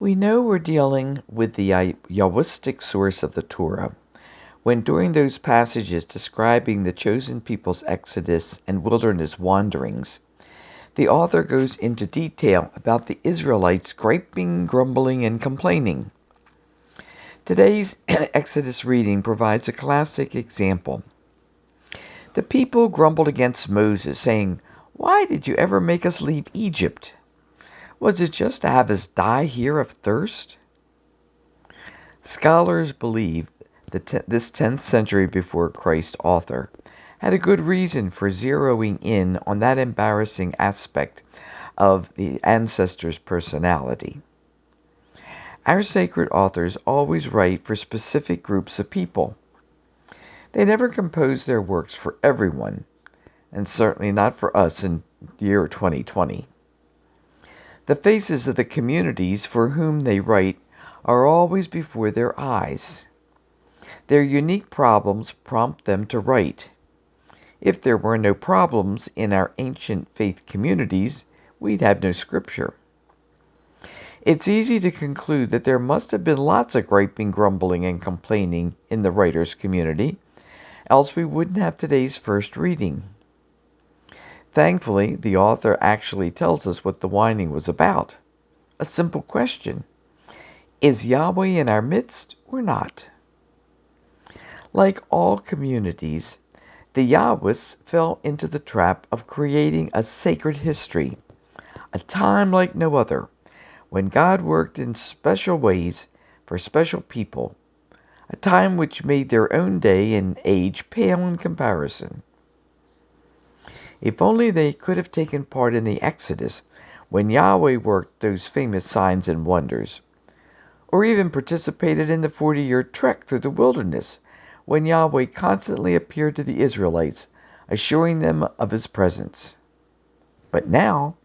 We know we're dealing with the Yahwistic source of the Torah when, during those passages describing the chosen people's exodus and wilderness wanderings, the author goes into detail about the Israelites griping, grumbling, and complaining. Today's Exodus reading provides a classic example. The people grumbled against Moses, saying, "Why did you ever make us leave Egypt? Was it just to have us die here of thirst?" Scholars believe that this 10th century before Christ author had a good reason for zeroing in on that embarrassing aspect of the ancestors' personality. Our sacred authors always write for specific groups of people. They never compose their works for everyone, and certainly not for us in the year 2020. The faces of the communities for whom they write are always before their eyes. Their unique problems prompt them to write. If there were no problems in our ancient faith communities, we'd have no scripture. It's easy to conclude that there must have been lots of griping, grumbling, and complaining in the writer's community, else we wouldn't have today's first reading. Thankfully, the author actually tells us what the whining was about. A simple question: is Yahweh in our midst or not? Like all communities, the Yahwists fell into the trap of creating a sacred history, a time like no other, when God worked in special ways for special people, a time which made their own day and age pale in comparison. If only they could have taken part in the Exodus when Yahweh worked those famous signs and wonders, or even participated in the 40-year trek through the wilderness when Yahweh constantly appeared to the Israelites, assuring them of his presence. But now,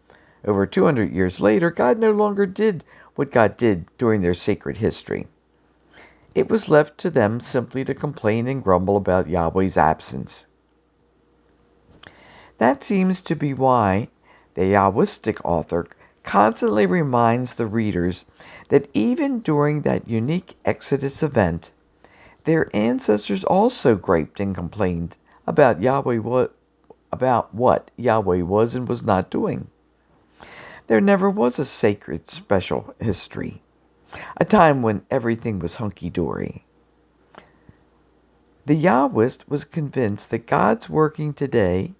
over 200 years later, God no longer did what God did during their sacred history. It was left to them simply to complain and grumble about Yahweh's absence. That seems to be why the Yahwistic author constantly reminds the readers that even during that unique Exodus event, their ancestors also griped and complained about what Yahweh was and was not doing. There never was a sacred special history, a time when everything was hunky-dory. The Yahwist was convinced that God's working today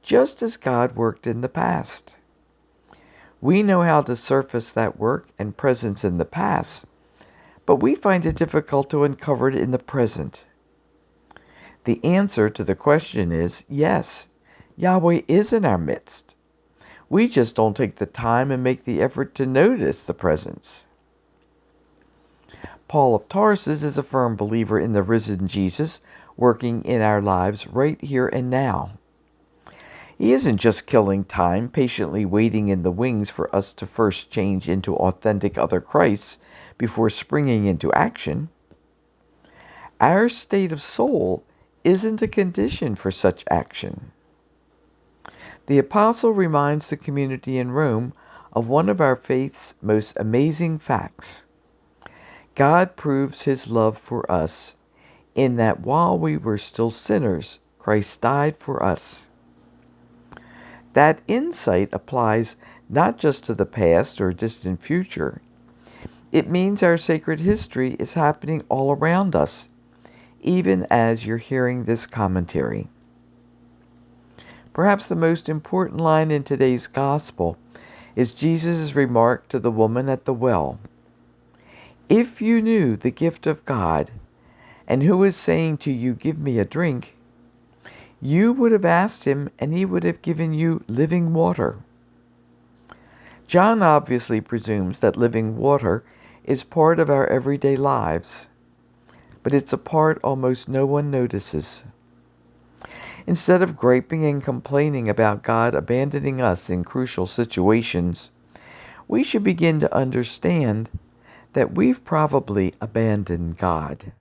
just as God worked in the past. We know how to surface that work and presence in the past, but we find it difficult to uncover it in the present. The answer to the question is yes, Yahweh is in our midst. We just don't take the time and make the effort to notice the presence. Paul of Tarsus is a firm believer in the risen Jesus working in our lives right here and now. He isn't just killing time, patiently waiting in the wings for us to first change into authentic other Christs before springing into action. Our state of soul isn't a condition for such action. The apostle reminds the community in Rome of one of our faith's most amazing facts. God proves his love for us in that while we were still sinners, Christ died for us. That insight applies not just to the past or distant future. It means our sacred history is happening all around us, even as you're hearing this commentary. Perhaps the most important line in today's gospel is Jesus' remark to the woman at the well. If you knew the gift of God and who is saying to you, "Give me a drink," you would have asked him and he would have given you living water. John obviously presumes that living water is part of our everyday lives, but it's a part almost no one notices. Instead of griping and complaining about God abandoning us in crucial situations, we should begin to understand that we've probably abandoned God.